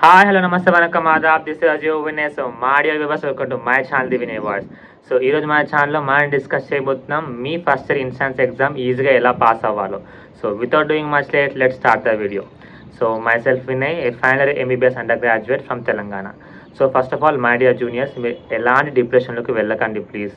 Hi hello నమస్తే వనకం ఆదాబ్ this is Ajay Vinay. So మా audio viewers welcome to my channel the Vinay voice. So ఈరోజు మన ఛానల్లో మనం డిస్కస్ చేయబోతున్నాం మీ ఫస్ట్ ఇయర్ ఇన్స్టెన్స్ ఎగ్జామ్ ఈజీగా ఎలా పాస్ అవ్వాలో. So without doing much late let start the video. So myself Vinay, a final MBBS undergraduate from Telangana. So first of all my dear juniors, మీరు ఎలాంటి డిప్రెషన్లోకి వెళ్ళకండి ప్లీజ్.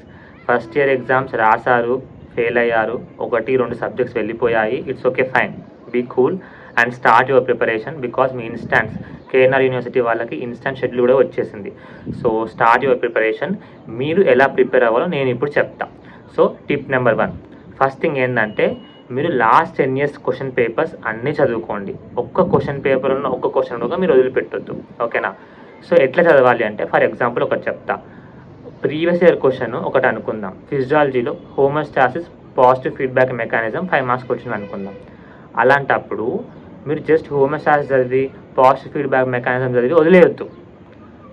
ఫస్ట్ ఇయర్ ఎగ్జామ్స్ రాశారు, fail అయ్యారు, 1-2 subjects వెళ్ళిపోయాయి, it's okay fine, be cool and start your preparation. Because మీ instance K N R university వాళ్ళకి instant schedule కూడా వచ్చేసింది. So start your preparation. మీరు ఎలా ప్రిపేర్ అవ్వాలో నేను ఇప్పుడు చెప్తా. So tip number 1, first thing ఏంటంటే మీరు లాస్ట్ 10 years క్వశ్చన్ పేపర్స్ అన్నీ చదువుకోండి. ఒక్క క్వశ్చన్ పేపర్ ఉన్న ఒక్క క్వశ్చన్ కూడా మీరు వదిలిపెట్టొద్దు, ఓకేనా? సో ఎట్లా చదవాలి అంటే, ఫర్ ఎగ్జాంపుల్ ఒకటి చెప్తా. ప్రీవియస్ ఇయర్ క్వశ్చన్ ఒకటి అనుకుందాం, ఫిజియాలజీలో homeostasis positive feedback mechanism 5 marks question అనుకుందాం. అలాంటప్పుడు మీరు జస్ట్ హోమోస్టాసిస్ చదివి పాజిటివ్ ఫీడ్బ్యాక్ మెకానిజం చదివి వదిలేయొద్దు.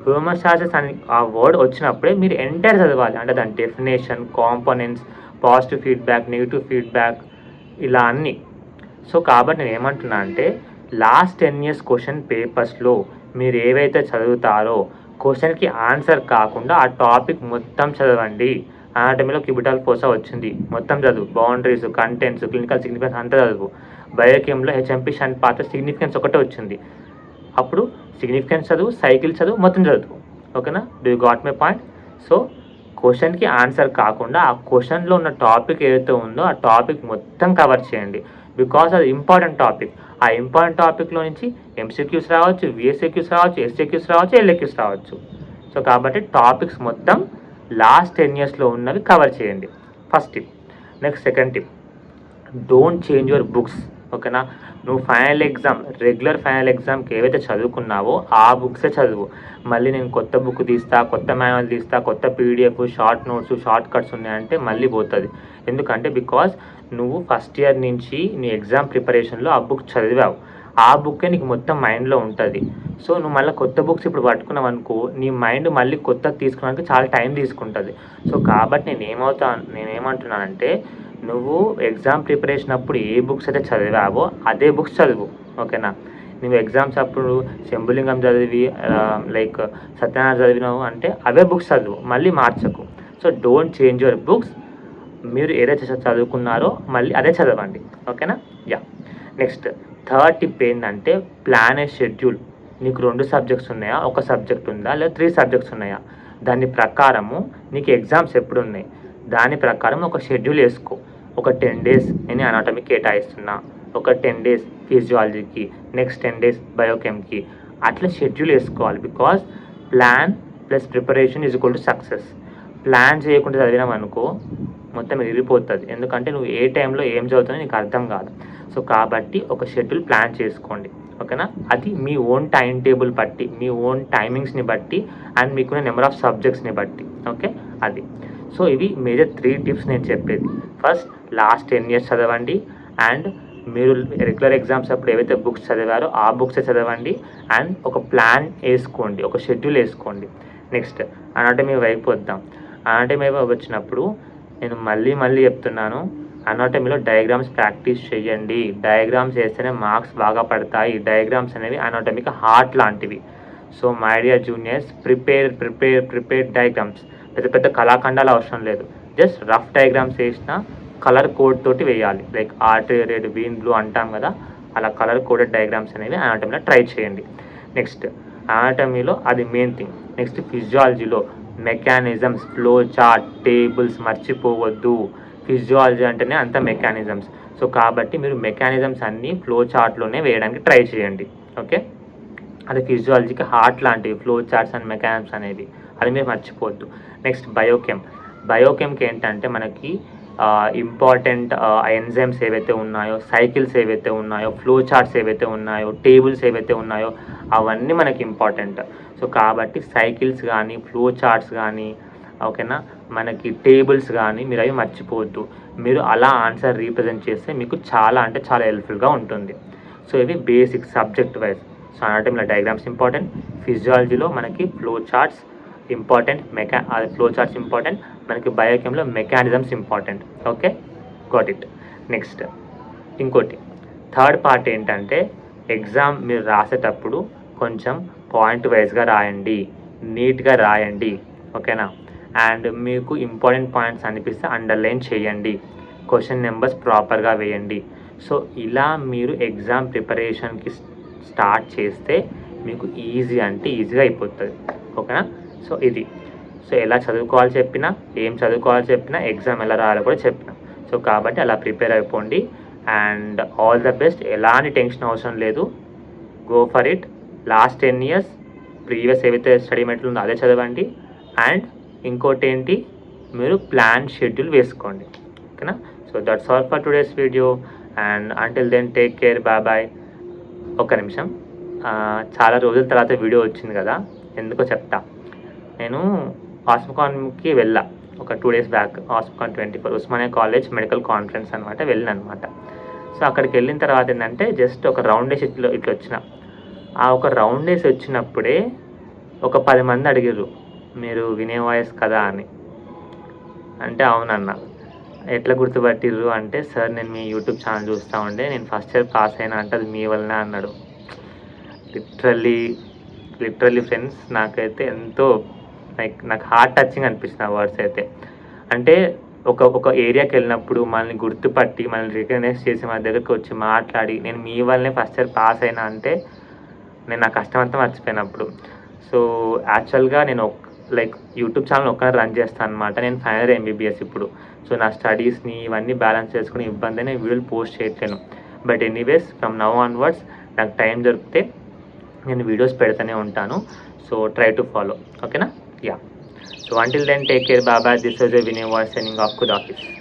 హోమోస్టాసిస్ అని ఆ వర్డ్ వచ్చినప్పుడే మీరు ఎంటైర్ చదవాలి. అంటే దాని definition, components, positive feedback, negative feedback, ఇలా అన్నీ. సో కాబట్టి నేను ఏమంటున్నా అంటే, లాస్ట్ 10 years క్వశ్చన్ పేపర్స్లో మీరు ఏవైతే చదువుతారో క్వశ్చన్కి ఆన్సర్ కాకుండా ఆ టాపిక్ మొత్తం చదవండి. అనాటమీలో క్యూబిటల్ ఫోసా వచ్చింది, మొత్తం చదువు. బౌండరీస్, కంటెంట్స్, క్లినికల్ సిగ్నిఫికెన్స్ అంతా చదువు. బయోకెమ్లో హెచ్ఎంపీ షంట్ పాత్ర సిగ్నిఫికెన్స్ ఒకటే వచ్చింది, అప్పుడు సిగ్నిఫికెన్స్ చదువు, సైకిల్ చదువు, మొత్తం చదువు, ఓకేనా? Do you got my point? So క్వశ్చన్కి ఆన్సర్ కాకుండా ఆ క్వశ్చన్లో ఉన్న టాపిక్ ఏదైతే ఉందో ఆ టాపిక్ మొత్తం కవర్ చేయండి. బికాస్ అది ఇంపార్టెంట్ టాపిక్. ఆ ఇంపార్టెంట్ టాపిక్లో నుంచి ఎంసీక్యూస్ రావచ్చు, విఎస్ఏక్యూస్ రావచ్చు, ఎస్ఏక్యూస్ రావచ్చు, ఎల్ఏక్యూస్ రావచ్చు. సో కాబట్టి టాపిక్స్ మొత్తం లాస్ట్ 10 yearsలో ఉన్నవి కవర్ చేయండి, first tip. Next second tip, don't change your books, ఓకేనా? నువ్వు ఫైనల్ ఎగ్జామ్, రెగ్యులర్ ఫైనల్ ఎగ్జామ్కి ఏవైతే చదువుకున్నావో ఆ బుక్సే చదువు. మళ్ళీ నేను కొత్త బుక్ తీస్తా, కొత్త మాన్యువల్ తీస్తా, కొత్త PDF, short notes, short cuts ఉన్నాయంటే మళ్ళీ పోతుంది. ఎందుకంటే బికాజ్ నువ్వు ఫస్ట్ ఇయర్ నుంచి నీ ఎగ్జామ్ ప్రిపరేషన్లో ఆ బుక్ చదివావు, ఆ బుక్కే నీకు మొత్తం మైండ్లో ఉంటుంది. సో నువ్వు మళ్ళీ కొత్త బుక్స్ ఇప్పుడు పట్టుకున్నావు అనుకో, నీ మైండ్ మళ్ళీ కొత్త తీసుకోవడానికి చాలా టైం తీసుకుంటుంది. సో కాబట్టి నేనేమంటున్నానంటే, నువ్వు ఎగ్జామ్ ప్రిపరేషన్ అప్పుడు ఏ బుక్స్ అయితే చదివావో అదే బుక్స్ చదువు, ఓకేనా? నువ్వు ఎగ్జామ్స్ అప్పుడు శంభులింగం చదివి లైక్ సత్యనారాయణ చదివినావు అంటే అవే బుక్స్ చదువు, మళ్ళీ మార్చకు. So don't change your books. మీరు ఏదైతే చదువుకున్నారో మళ్ళీ అదే చదవండి, ఓకేనా? యా. నెక్స్ట్ థర్డ్ టిప్ ఏంటంటే, ప్లాన్ ఏ షెడ్యూల్. నీకు 2 సబ్జెక్ట్స్ ఉన్నాయా, ఒక సబ్జెక్ట్ ఉందా, లేదా 3 సబ్జెక్ట్స్ ఉన్నాయా, దాని ప్రకారము నీకు ఎగ్జామ్స్ ఎప్పుడు ఉన్నాయి దాని ప్రకారం ఒక షెడ్యూల్ వేసుకో. ఒక 10 days నేను అనాటమీ కేటాయిస్తున్నా, ఒక 10 days ఫిజియాలజీకి, నెక్స్ట్ 10 days బయోకెమ్కి, అట్లా షెడ్యూల్ వేసుకోవాలి. Because plan plus preparation is equal to success. Plan చేయకుండా చదివినాం అనుకో మొత్తం విరిగిపోతుంది, ఎందుకంటే నువ్వు ఏ టైంలో ఏం చదువుతుందో నీకు అర్థం కాదు. సో కాబట్టి ఒక షెడ్యూల్ ప్లాన్ చేసుకోండి, ఓకేనా? అది మీ ఓన్ టైం టేబుల్ బట్టి, మీ ఓన్ టైమింగ్స్ని బట్టి, అండ్ మీకున్న నెంబర్ ఆఫ్ సబ్జెక్ట్స్ని బట్టి, ఓకే? అది. సో ఇవి మేజర్ 3 టిప్స్ నేను చెప్పేది. ఫస్ట్, లాస్ట్ 10 years చదవండి, అండ్ మీరు రెగ్యులర్ ఎగ్జామ్స్ అప్పుడు ఏవైతే బుక్స్ చదివారో ఆ బుక్సే చదవండి, అండ్ ఒక ప్లాన్ వేసుకోండి, ఒక షెడ్యూల్ వేసుకోండి. నెక్స్ట్ అనాటమీ వైపు వద్దాం. అనాటమీ వైపు వచ్చినప్పుడు నేను మళ్ళీ చెప్తున్నాను, అనాటమీలో డయాగ్రామ్స్ ప్రాక్టీస్ చేయండి. డయాగ్రామ్స్ వేస్తేనే మార్క్స్ బాగా పడతాయి. డయాగ్రామ్స్ అనేవి అనాటమీకి హార్ట్ లాంటివి. So my dear juniors, prepare diagrams. పెద్ద కళాఖండాలు అవసరం లేదు, జస్ట్ రఫ్ డయాగ్రామ్స్ వేసిన కలర్ కోడ్ తోటి వేయాలి. Like artery red, vein blue అంటాం కదా, అలా కలర్ కోడెడ్ డయాగ్రామ్స్ అనేవి అనాటమీలో ట్రై చేయండి. నెక్స్ట్ అనాటమీలో అది మెయిన్ థింగ్. నెక్స్ట్ ఫిజియాలజీలో మెకానిజమ్స్, ఫ్లో చార్ట్, టేబుల్స్ మర్చిపోవద్దు. ఫిజియాలజీ అంటేనే అంత మెకానిజమ్స్. సో కాబట్టి మీరు మెకానిజమ్స్ అన్నీ ఫ్లో చార్ట్లోనే వేయడానికి ట్రై చేయండి, ఓకే? అది ఫిజియాలజీకి హార్ట్ లాంటివి, ఫ్లో చార్ట్స్ అండ్ మెకానిజమ్స్ అనేవి, అది మీరు మర్చిపోవద్దు. నెక్స్ట్ బయోకెమ్కి ఏంటంటే మనకి ఇంపార్టెంట్ ఎంజైమ్స్ ఏవైతే ఉన్నాయో, సైకిల్స్ ఏవైతే ఉన్నాయో, ఫ్లో చార్ట్స్ ఏవైతే ఉన్నాయో, టేబుల్స్ ఏవైతే ఉన్నాయో అవన్నీ మనకి ఇంపార్టెంట్. సో కాబట్టి సైకిల్స్ కానీ, ఫ్లో చార్ట్స్ కానీ, ఓకేనా, మనకి టేబుల్స్ కానీ మీరు అవి మర్చిపోవద్దు. మీరు అలా ఆన్సర్ రీప్రజెంట్ చేస్తే మీకు చాలా అంటే చాలా హెల్ప్ఫుల్గా ఉంటుంది. సో ఇవి బేసిక్ సబ్జెక్ట్ వైజ్. సో అనాటమీలో డయాగ్రామ్స్ ఇంపార్టెంట్, ఫిజియాలజీలో మనకి flow charts important, flow charts important, మనకి బయోకెమ్లో mechanisms important, okay? Got it. Next ఇంకోటి థర్డ్ పార్ట్ ఏంటంటే, ఎగ్జామ్ మీరు రాసేటప్పుడు కొంచెం పాయింట్ వైజ్గా రాయండి, నీట్గా రాయండి, ఓకేనా. అండ్ మీకు ఇంపార్టెంట్ పాయింట్స్ అనిపిస్తే అండర్లైన్ చేయండి, క్వశ్చన్ నెంబర్స్ ప్రాపర్గా వేయండి. సో ఇలా మీరు ఎగ్జామ్ ప్రిపరేషన్కి స్టార్ట్ చేస్తే మీకు ఈజీ అంటే ఈజీగా అయిపోతుంది, ఓకేనా. సో ఇది, సో ఎలా చదువుకోవాలి చెప్పినా, ఏం చదువుకోవాలి చెప్పినా, ఎగ్జామ్ ఎలా రాయాలో కూడా చెప్పిన. సో కాబట్టి అలా ప్రిపేర్ అయిపోండి. And all the best. ఎలాంటి టెన్షన్ అవసరం లేదు, go for it. Last 10 years previous ఏవైతే స్టడీ మెటీరియల్ ఉందో అదే చదవండి. అండ్ ఇంకోటి ఏంటి, మీరు ప్లాన్ షెడ్యూల్ వేసుకోండి, ఓకేనా. So that's all for today's video. And until then take care, bye bye. ఒక్క నిమిషం, చాలా రోజుల తర్వాత వీడియో వచ్చింది కదా, ఎందుకో చెప్తా. నేను ఆస్మకాన్కి వెళ్ళా ఒక 2 days బ్యాక్. ఆస్మకాన్ 24 ఉస్మానియా కాలేజ్ మెడికల్ కాన్ఫరెన్స్ అనమాట, వెళ్ళిన అనమాట. సో అక్కడికి వెళ్ళిన తర్వాత ఏంటంటే జస్ట్ ఒక రౌండ్ వేసి ఇట్లా వచ్చిన. ఆ ఒక రౌండ్ వేసి వచ్చినప్పుడే ఒక 10 మంది అడిగారు, మీరు వినే వాయిస్ కదా అని. అంటే అవునన్నా, ఎట్లా గుర్తుపట్టిర్రు అంటే, సార్ నేను మీ యూట్యూబ్ ఛానల్ చూస్తూ ఉండే, నేను ఫస్ట్ ఇయర్ పాస్ అయినా అంటే అది మీ వల్లనే అన్నాడు. లిటరల్లీ ఫ్రెండ్స్, నాకైతే ఎంతో లైక్ నాకు హార్ట్ టచింగ్ అనిపించిన వర్డ్స్ అయితే. అంటే ఒక ఏరియాకి వెళ్ళినప్పుడు మనల్ని గుర్తుపట్టి మనల్ని రికగ్నైజ్ చేసి మన దగ్గరికి వచ్చి మాట్లాడి, నేను మీ వల్లనే ఫస్ట్ ఇయర్ పాస్ అయినా అంటే నేను నా కష్టం అంతా మర్చిపోయినప్పుడు. సో యాక్చువల్గా నేను లైక్ యూట్యూబ్ ఛానల్ ఒక్కనే రన్ చేస్తాను అనమాట. నేను ఫైనల్ MBBS ఇప్పుడు. సో నా స్టడీస్ని ఇవన్నీ బ్యాలెన్స్ చేసుకుని ఇబ్బంది నేను వీడియోలు పోస్ట్ చేయట్లేను. But anyways from now onwards నాకు టైం దొరికితే నేను వీడియోస్ పెడుతూనే ఉంటాను. సో ట్రై టు ఫాలో, ఓకేనా. Yeah, so until then take care, bye bye. This was a Vinay voice signing off. Khuda Hafiz.